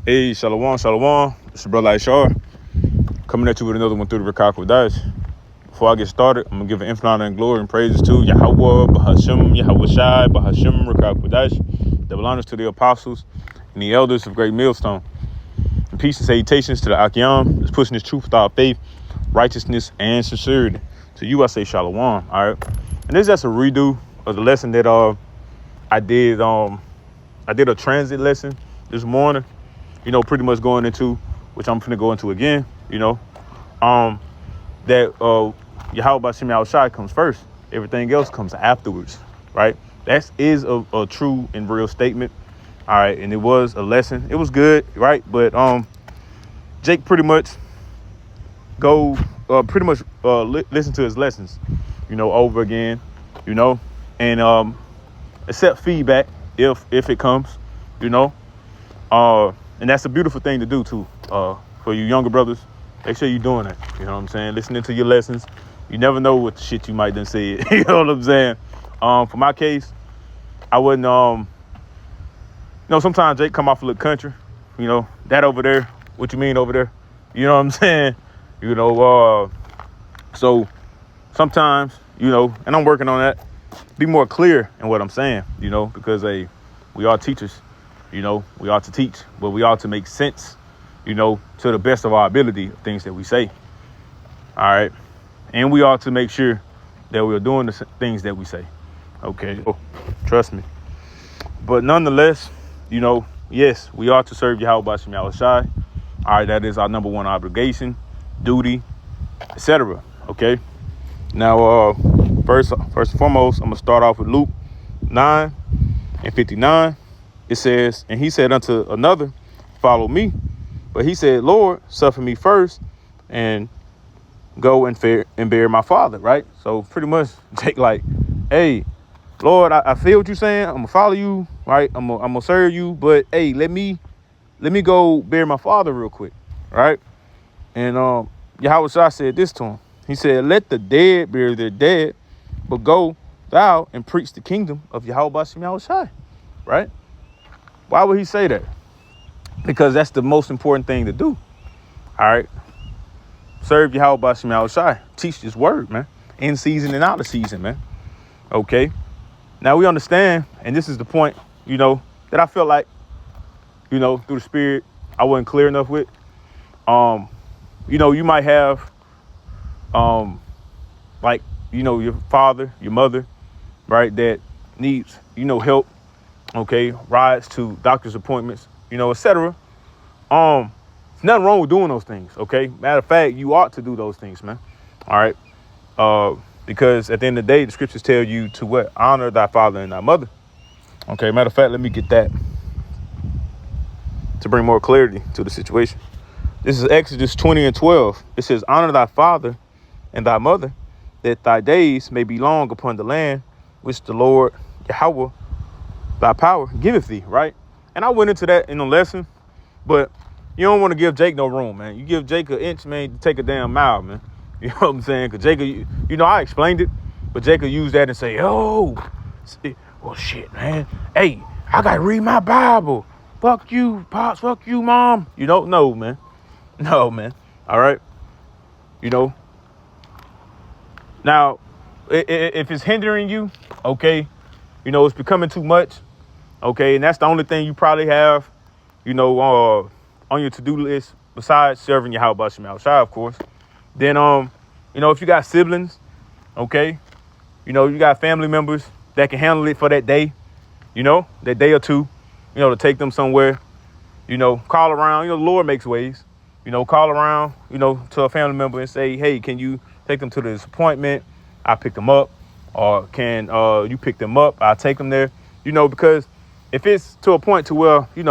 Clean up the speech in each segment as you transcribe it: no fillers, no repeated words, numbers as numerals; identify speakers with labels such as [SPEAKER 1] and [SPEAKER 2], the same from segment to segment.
[SPEAKER 1] Hey, Shalom, Shalom. It's your brother Ishar, coming at you with another one through the Rakak with Dash. Before I get started, I'm going to give an infinite honor and glory and praises to YAHAWAH BAHASHam YAHAWASHI BAHASHam Rakak with Dash. Double honors to the apostles and the elders of Great Millstone. And peace and salutations to the Akyam that's pushing this truth without faith, righteousness, and sincerity. To you, I say Shalom. All right. And this is just a redo of the lesson that I did. I did a transit lesson this morning. Pretty much going into, which I'm finna go into again, that YAHAWAH BAHASHAM YAHAWASHI comes first. Everything else comes afterwards, right? That is a true and real statement. All right, and it was a lesson. It was good, right? But Jake pretty much listen to his lessons, over again, and accept feedback if it comes, and that's a beautiful thing to do too. For you younger brothers, make sure you're doing that. You know what I'm saying? Listening to your lessons. You never know what the shit you might done say. You know what I'm saying? For my case, I wouldn't. Sometimes Jake come off a little country. That over there. What you mean over there? You know what I'm saying? So sometimes, and I'm working on that. Be more clear in what I'm saying. Because we are teachers. We ought to teach, but we ought to make sense, to the best of our ability of things that we say. All right. And we ought to make sure that we're doing the things that we say. Okay. Oh, trust me. But nonetheless, yes, we ought to serve YAHAWAH BAHASHAM YAHAWASHI. All right. That is our number one obligation, duty, etc. Okay. Now, first and foremost, I'm going to start off with Luke 9:59. It says, and he said unto another, follow me. But he said, Lord, suffer me first and go and bear my father. Right. So pretty much Jake like, hey, Lord, I feel what you're saying. I'm going to follow you. Right. I'm going to serve you. But hey, let me go bear my father real quick. Right. And YAHAWASHI said this to him. He said, let the dead bury their dead, but go thou and preach the kingdom of YAHAWAH BAHASHAM YAHAWASHI. Right. Why would he say that? Because that's the most important thing to do. All right. Serve YAHAWAH BAHASHAM YAHAWASHI. Teach this word, man. In season and out of season, man. Okay. Now we understand, and this is the point, that I felt like, through the spirit, I wasn't clear enough with. You might have, your father, your mother, right, that needs, help. Okay, rides to doctor's appointments, etc. There's nothing wrong with doing those things. Okay, matter of fact, you ought to do those things, man. All right, because at the end of the day, the scriptures tell you to what? Honor thy father and thy mother. Okay, matter of fact, let me get that to bring more clarity to the situation. This is Exodus 20:12. It says, honor thy father and thy mother, that thy days may be long upon the land which the Lord YAHAWAH thy power giveth thee, right? And I went into that in the lesson, but you don't want to give Jake no room, man. You give Jake an inch, man, to take a damn mile, man. You know what I'm saying? Because Jake, I explained it, but Jake will use that and say, oh, well, shit, man. Hey, I got to read my Bible. Fuck you, Pops. Fuck you, Mom. No, man. No, man. All right. Now, if it's hindering you, okay, it's becoming too much. Okay, and that's the only thing you probably have, on your to-do list besides serving YAHAWAH BAHASHAM YAHAWASHI, of course. Then, if you got siblings, okay, you got family members that can handle it for that day, that day or two, to take them somewhere, call around, the Lord makes ways, call around, to a family member and say, hey, can you take them to this appointment? I pick them up, or can you pick them up? I'll take them there, because if it's to a point to where, you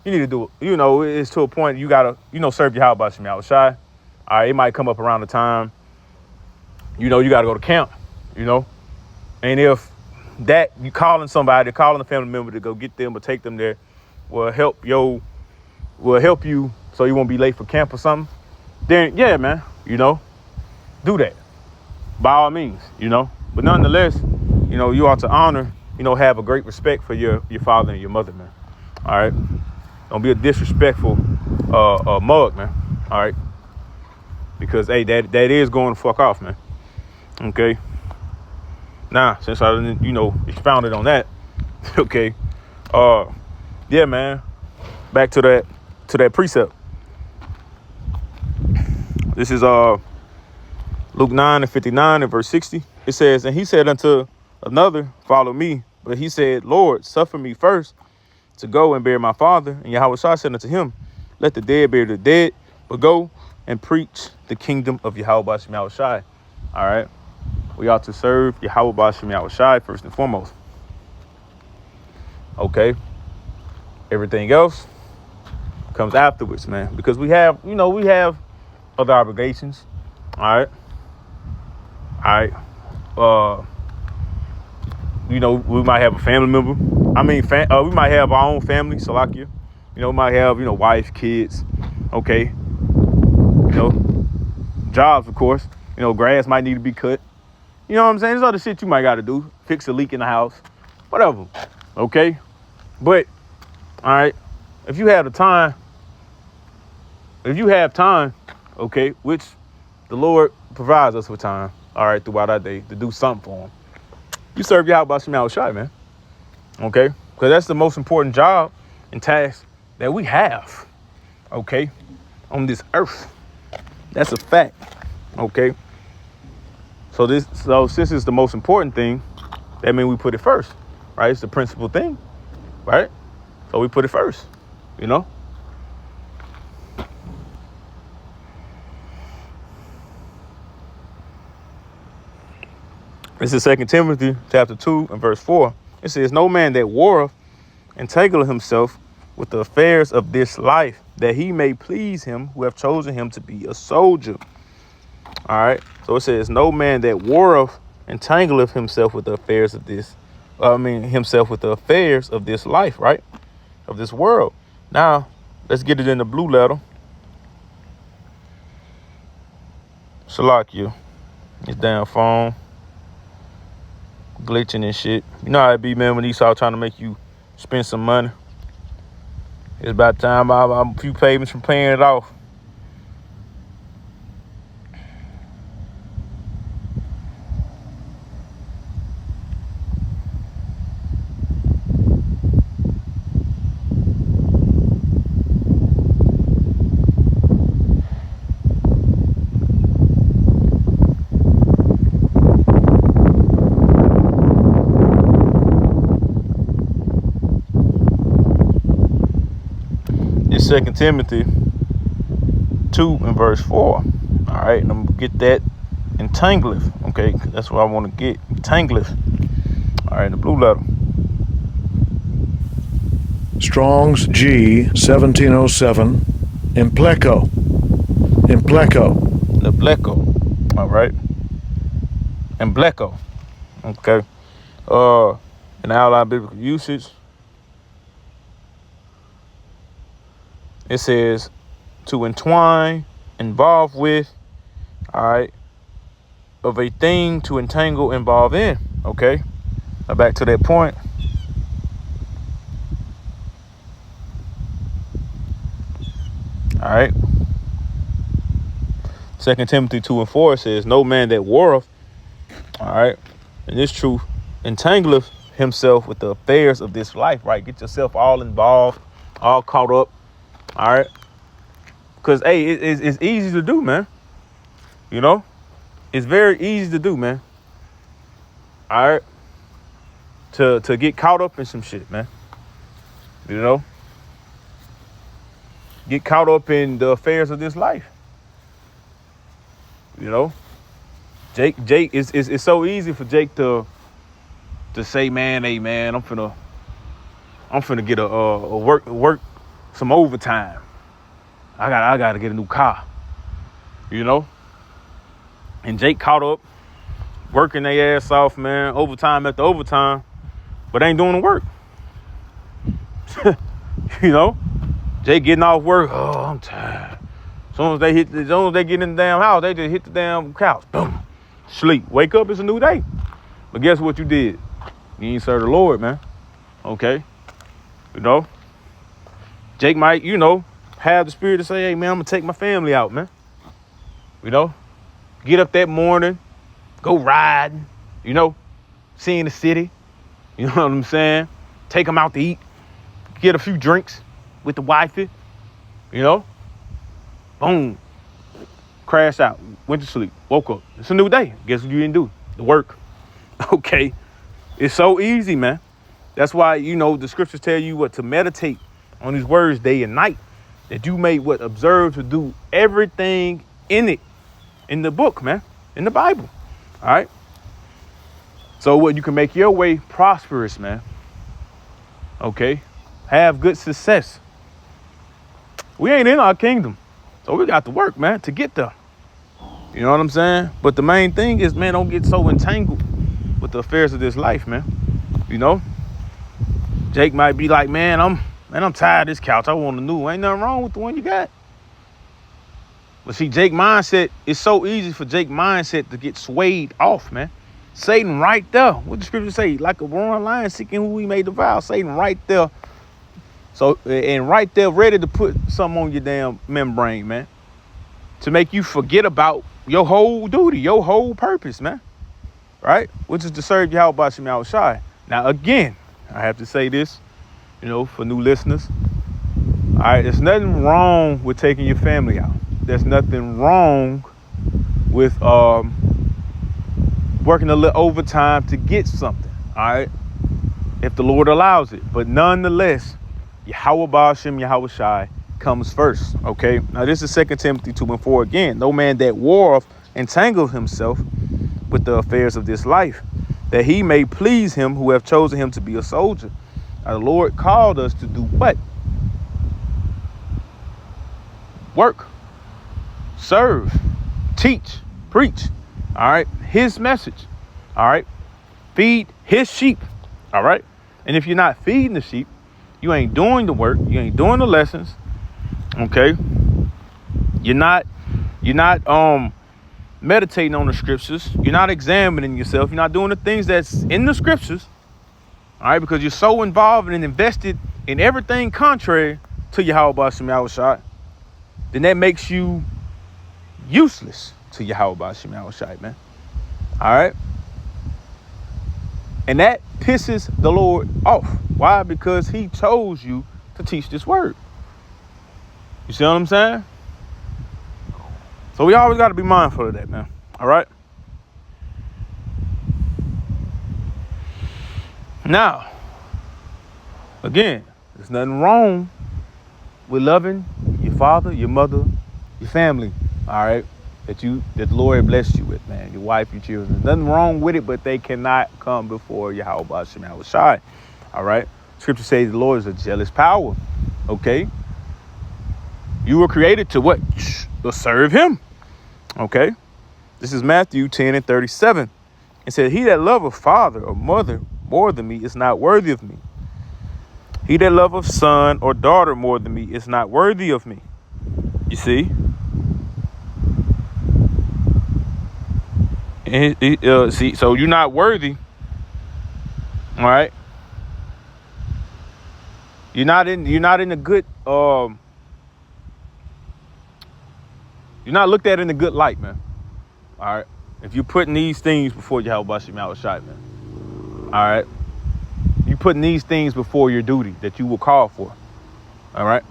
[SPEAKER 1] need to do it, it's to a point you got to, serve YAHAWAH BAHASHAM YAHAWASHI. All right, it might come up around the time, you got to go to camp, and if that you calling a family member to go get them or take them there will help you so you won't be late for camp or something, then yeah, man, do that by all means, but nonetheless, you ought to honor, have a great respect for your father and your mother, man. All right. Don't be a disrespectful mug, man. All right. Because hey, that is going to fuck off, man. Okay. Now, since I didn't, expounded on that, okay. Yeah, man. Back to that precept. This is Luke 9:59 and verse 60. It says, and he said unto another, follow me. But he said, Lord, suffer me first to go and bury my father. And Yahawashi said unto him, let the dead bury the dead, but go and preach the kingdom of Yahawah Bahashem Yahawashi. All right. We ought to serve Yahawah Bahashem Yahawashi first and foremost. Okay. Everything else comes afterwards, man. Because we have other obligations. All right. We might have a family member. We might have our own family, Salakia. We might have, wife, kids. Okay. Jobs, of course. Grass might need to be cut. You know what I'm saying? There's other shit you might got to do. Fix a leak in the house. Whatever. Okay. But, all right, if you have time, okay, which the Lord provides us with time, all right, throughout our day to do something for him. You serve Yahawah Bahashem Yahawashi, man. Okay? Because that's the most important job and task that we have, okay, on this earth. That's a fact, okay? So since it's the most important thing, that means we put it first, right? It's the principal thing, right? So we put it first, This is 2 Timothy chapter 2 and verse 4. It says, no man that warreth entangle himself with the affairs of this life, that he may please him who have chosen him to be a soldier. All right. So it says, no man that warreth entangleth himself with the affairs of this. Himself with the affairs of this life, right? Of this world. Now, let's get it in the blue letter. Shalakia. This damn phone glitching and shit. You know how it be, man, when Esau trying to make you spend some money. It's about time I'm a few payments from paying it off. It's 2 Timothy 2 and verse 4. All right, and I'm gonna get that entangleth. Okay, that's what I want to get. Entangleth. All right, the blue letter.
[SPEAKER 2] Strong's G 1707. Impleco.
[SPEAKER 1] The bleco. All right. And bleco. Okay. In outline biblical usage, it says to entwine, involve with, all right, of a thing to entangle, involve in. Okay. Now back to that point. All right. 2 Timothy 2 and 4 says, no man that warreth, all right, and this truth, entangleth himself with the affairs of this life, right? Get yourself all involved, all caught up, all right? Because, hey, it's easy to do, man. It's very easy to do, man. All right? To get caught up in some shit, man. Get caught up in the affairs of this life. Jake, it's so easy for Jake to say, man, hey, man, I'm finna get a work some overtime. I gotta get a new car. And Jake caught up, working their ass off, man, overtime after overtime, but ain't doing the work. Jake getting off work, oh, I'm tired. As soon as they get in the damn house, they just hit the damn couch. Boom. Sleep. Wake up, it's a new day. But guess what you did? You ain't serve the Lord, man. Okay? Jake might, have the spirit to say, hey, man, I'm going to take my family out, man. Get up that morning, go riding, seeing the city. You know what I'm saying? Take them out to eat, get a few drinks with the wifey, boom, crash out, went to sleep, woke up. It's a new day. Guess what you didn't do? The work. Okay. It's so easy, man. That's why, the scriptures tell you to meditate on these words day and night, that you may observe to do everything in it, in the book, man, in the Bible. All right. So you can make your way prosperous, man. Okay. Have good success. We ain't in our kingdom. So we got to work, man, to get there. You know what I'm saying? But the main thing is, man, don't get so entangled with the affairs of this life, man. Jake might be like, man, I'm tired of this couch. I want a new one. Ain't nothing wrong with the one you got. But see, Jake mindset, it's so easy for Jake mindset to get swayed off, man. Satan right there. What the scripture say? Like a roaring lion seeking who he may devour. Satan right there. So, and right there ready to put something on your damn membrane, man. To make you forget about your whole duty, your whole purpose, man. Right? Which is to serve YAHAWAH BAHASHAM YAHAWASHI. Now, again, I have to say this, for new listeners. All right, there's nothing wrong with taking your family out. There's nothing wrong with working a little overtime to get something. All right, if the Lord allows it. But nonetheless, YAHAWAH BAHASHAM YAHAWASHI comes first. Okay. Now this is 2 Timothy 2:4 again. No man that warreth entangleth himself with the affairs of this life, that he may please him who have chosen him to be a soldier. Now, the Lord called us to do what? Work, serve, teach, preach. All right. His message. All right. Feed his sheep. All right. And if you're not feeding the sheep, you ain't doing the work. You ain't doing the lessons. Okay. You're not meditating on the scriptures. You're not examining yourself. You're not doing the things that's in the scriptures. All right. Because you're so involved and invested in everything contrary to YAHAWAH BAHASHAM YAHAWASHI, then that makes you useless to YAHAWAH BAHASHAM YAHAWASHI, man. All right. And that pisses the Lord off. Why? Because he chose you to teach this word. You see what I'm saying? So we always got to be mindful of that, man. All right. Now, again, there's nothing wrong with loving your father, your mother, your family. All right. That the Lord blessed you with, man. Your wife, your children. There's nothing wrong with it, but they cannot come before YAHAWAH BAHASHAM YAHAWASHI. All right. Scripture says the Lord is a jealous power. Okay. You were created to what? To serve him. Okay. This is Matthew 10:37. It said, he that loveth father or mother more than me is not worthy of me. He that loveth son or daughter more than me is not worthy of me. You see? And see, so you're not worthy. All right. You're not in a good you're not looked at in a good light, man. All right. If you're putting these things before YAHAWAH BAHASHAM YAHAWASHI, man. All right. You putting these things before your duty that you will call for. All right.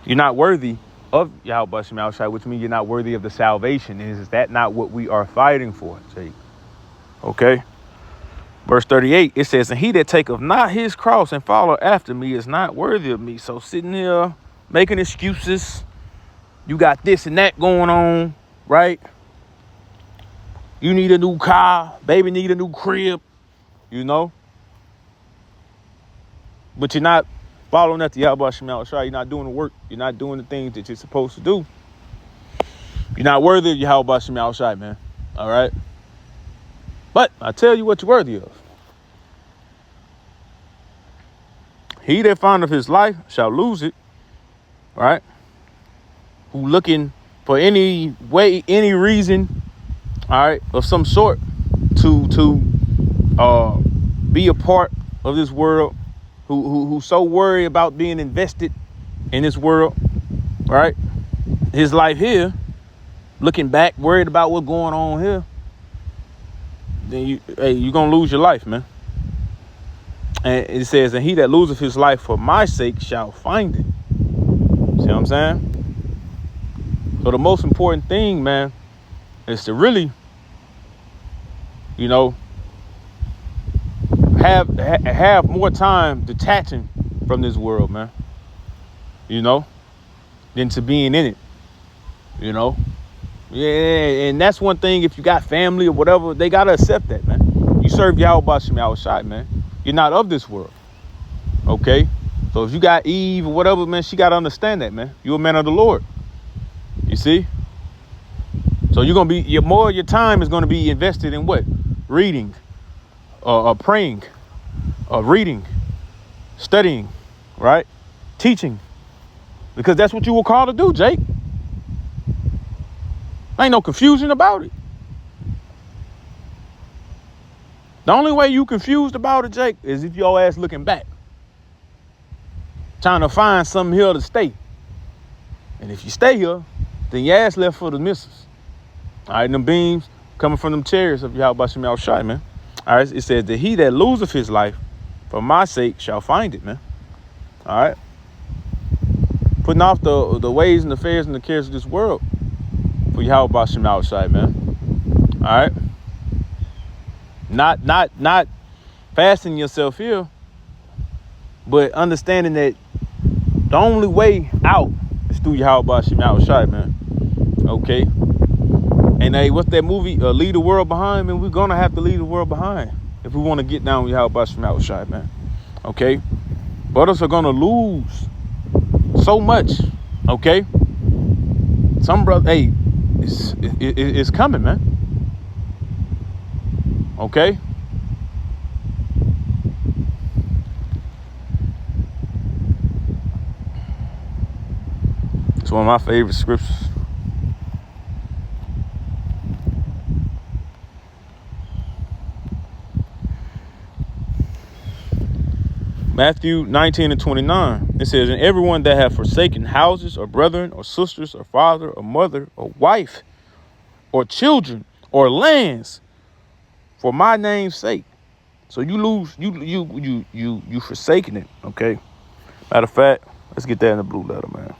[SPEAKER 1] You're not worthy of YAHAWAH BAHASHAM YAHAWASHI, which means you're not worthy of the salvation. Is that not what we are fighting for, Jake? Okay. Verse 38, it says, and he that taketh not his cross and follow after me is not worthy of me. So sitting there making excuses. You got this and that going on, right? You need a new car. Baby need a new crib, But you're not following after YAHAWAH BAHASHAM YAHAWASHI. You're not doing the work. You're not doing the things that you're supposed to do. You're not worthy of YAHAWAH BAHASHAM YAHAWASHI, man. All right? But I tell you what you're worthy of. He that findeth his life shall lose it. All right? Who looking for any way, any reason, all right, of some sort to be a part of this world, who's so worried about being invested in this world, right? His life here, looking back, worried about what's going on here, then you're gonna lose your life, man. And it says, and he that loseth his life for my sake shall find it. See what I'm saying? So the most important thing, man, is to really, you know, have more time detaching from this world, man, you know, than to being in it, you know. Yeah, and that's one thing. If you got family or whatever, they gotta accept that, man. You serve YAHAWAH BAHASHAM YAHAWASHI, man. You're not of this world, okay? So if you got Eve or whatever, man, she gotta understand that, man. You're a man of the Lord, you see. So you're gonna be more of your time is gonna be invested in what? Reading, praying, reading, studying, right? Teaching, because that's what you were called to do, Jake. Ain't no confusion about it. The only way you confused about it, Jake, is if your ass looking back, trying to find something here to stay. And if you stay here, then your ass left for the missus. All right, them beams coming from them chariots of YAHAWAH BAHASHAM YAHAWASHI, man. All right, it says that he that loseth his life for my sake shall find it, man. All right. Putting off the ways and the affairs and the cares of this world for YAHAWAH BAHASHAM YAHAWASHI, man. All right. Not fasting yourself here, but understanding that the only way out is through YAHAWAH BAHASHAM YAHAWASHI, man. Okay. And hey, what's that movie? Leave the World Behind, man. We're gonna have to leave the world behind if we want to get down with YAHAWAH BAHASHAM YAHAWASHI, man. Okay. Brothers are gonna lose so much. Okay. Some brother, hey, it's coming, man. Okay. It's one of my favorite scriptures. Matthew 19:29. It says, and everyone that hath forsaken houses or brethren or sisters or father or mother or wife or children or lands for my name's sake. So you lose, you forsaking it. Okay. Matter of fact, let's get that in the blue letter, man.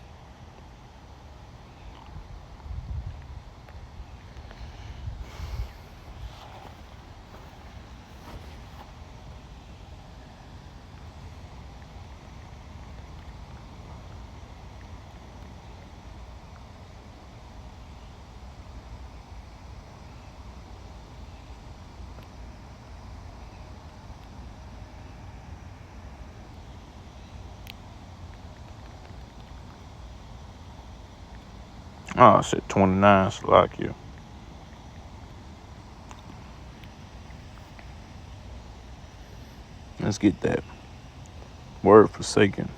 [SPEAKER 1] Oh, I said 29, Slovakia. Let's get that word forsaken.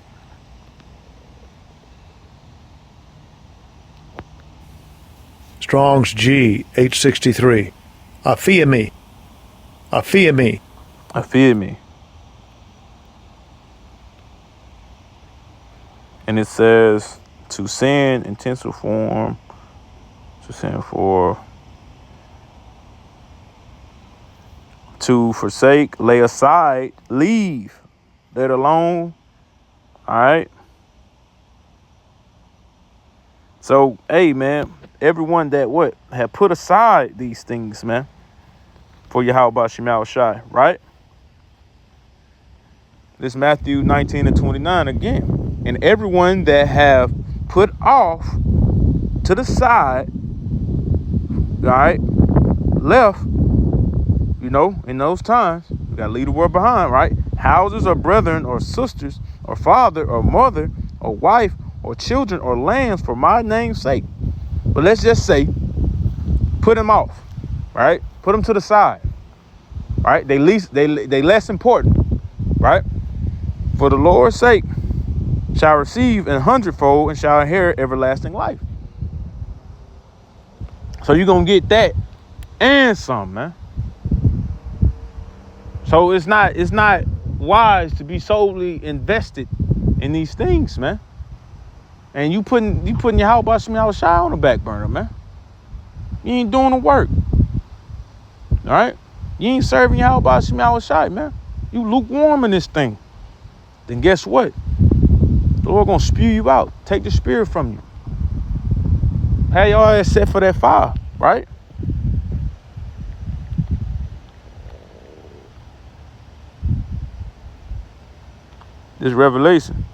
[SPEAKER 2] Strong's G 863. I fear me. I fear me.
[SPEAKER 1] I fear me. And it says to sin in tensile form, to sin for, to forsake, lay aside, leave, let alone. All right. So, hey, man, everyone that what have put aside these things, man, for YAHAWAH BAHASHAM YAHAWASHI, right? This Matthew 19:29 again. And everyone that have put off to the side, all right, left, you know, in those times, we got to leave the world behind, right? Houses or brethren or sisters or father or mother or wife or children or lands for my name's sake. But let's just say, put them off, right? Put them to the side, right? They less important, right? For the Lord's sake shall receive an hundredfold and shall inherit everlasting life. So you're going to get that and some, man. So it's not wise to be solely invested in these things, man. And you putting YAHAWAH BAHASHAM YAHAWASHI on the back burner, man. You ain't doing the work. All right? You ain't serving YAHAWAH BAHASHAM YAHAWASHI, man. You lukewarm in this thing. Then guess what? The Lord gonna spew you out. Take the spirit from you. Have y'all ass set for that fire, right? This Revelation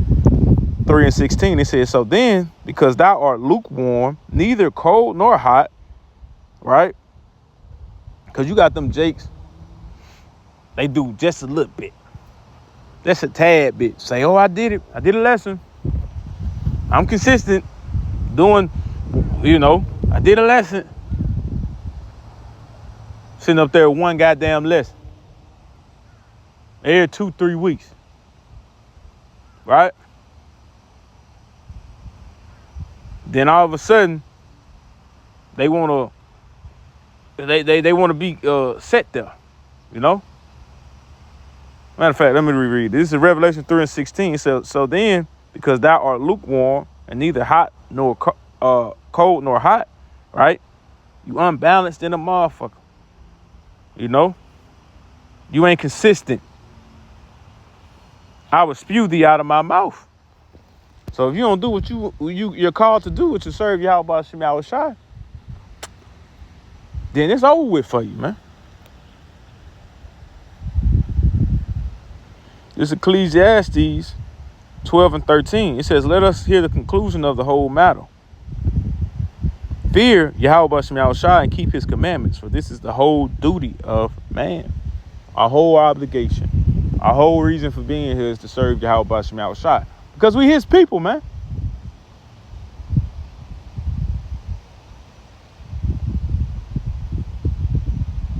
[SPEAKER 1] 3:16, it says, so then, because thou art lukewarm, neither cold nor hot, right? Because you got them jakes, they do just a little bit. That's a tad bit. Say, oh, I did it. I did a lesson. I'm consistent doing, I did a lesson. Sitting up there with one goddamn lesson. Every 2-3 weeks. Right? Then all of a sudden, they want to be set there, Matter of fact, let me reread. This is Revelation 3:16. It says, so then, because thou art lukewarm and neither hot nor cold nor hot, right? You unbalanced in a motherfucker. You ain't consistent. I will spew thee out of my mouth. So if you don't do what you're called to do, which is serve YAHAWAH BAHASHAM YAHAWASHI, then it's over with for you, man. This Ecclesiastes 12:13. It says, let us hear the conclusion of the whole matter. Fear YAHAWAH BAHASHAM YAHAWASHI and keep his commandments, for this is the whole duty of man. Our whole obligation, our whole reason for being here is to serve YAHAWAH BAHASHAM YAHAWASHI. Because we his people, man.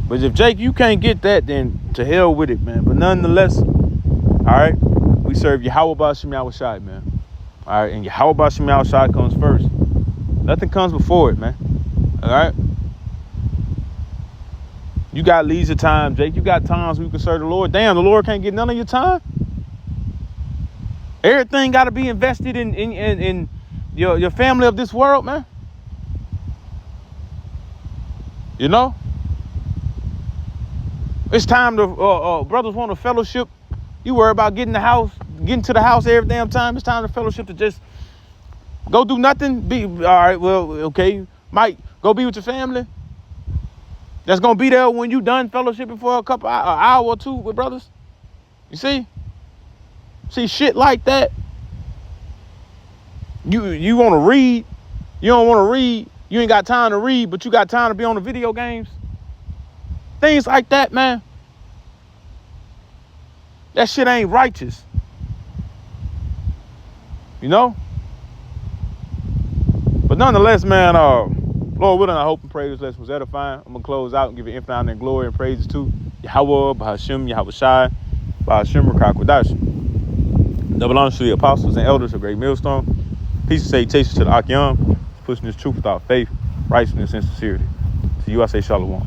[SPEAKER 1] But if Jake, you can't get that, then to hell with it, man. But nonetheless, all right, we serve YAHAWAH BAHASHAM YAHAWASHI, man. All right, and YAHAWAH BAHASHAM YAHAWASHI comes first. Nothing comes before it, man. All right. You got leisure time, Jake. You got times where you can serve the Lord. Damn, the Lord can't get none of your time. Everything got to be invested in your family of this world, man. It's time to brothers want a fellowship. You worry about getting to the house every damn time. It's time to fellowship to just go do nothing. All right, well, okay. Mike, go be with your family. That's gonna be there when you done fellowshipping for an hour or two with brothers. You see? See shit like that. You want to read. You don't want to read. You ain't got time to read, but you got time to be on the video games. Things like that, man. That shit ain't righteous. But nonetheless, man, Lord willing, I hope and pray this lesson was edifying. I'm going to close out and give it infinite honor and glory and praises to YAHAWAH BAHASHAM YAHAWASHI BAHASHAM YAHAWASHI. Double honors to the apostles and elders of Great Millstone. Peace and salutations to the Akyam, pushing this truth without faith, righteousness, and sincerity. To you, I say shalom.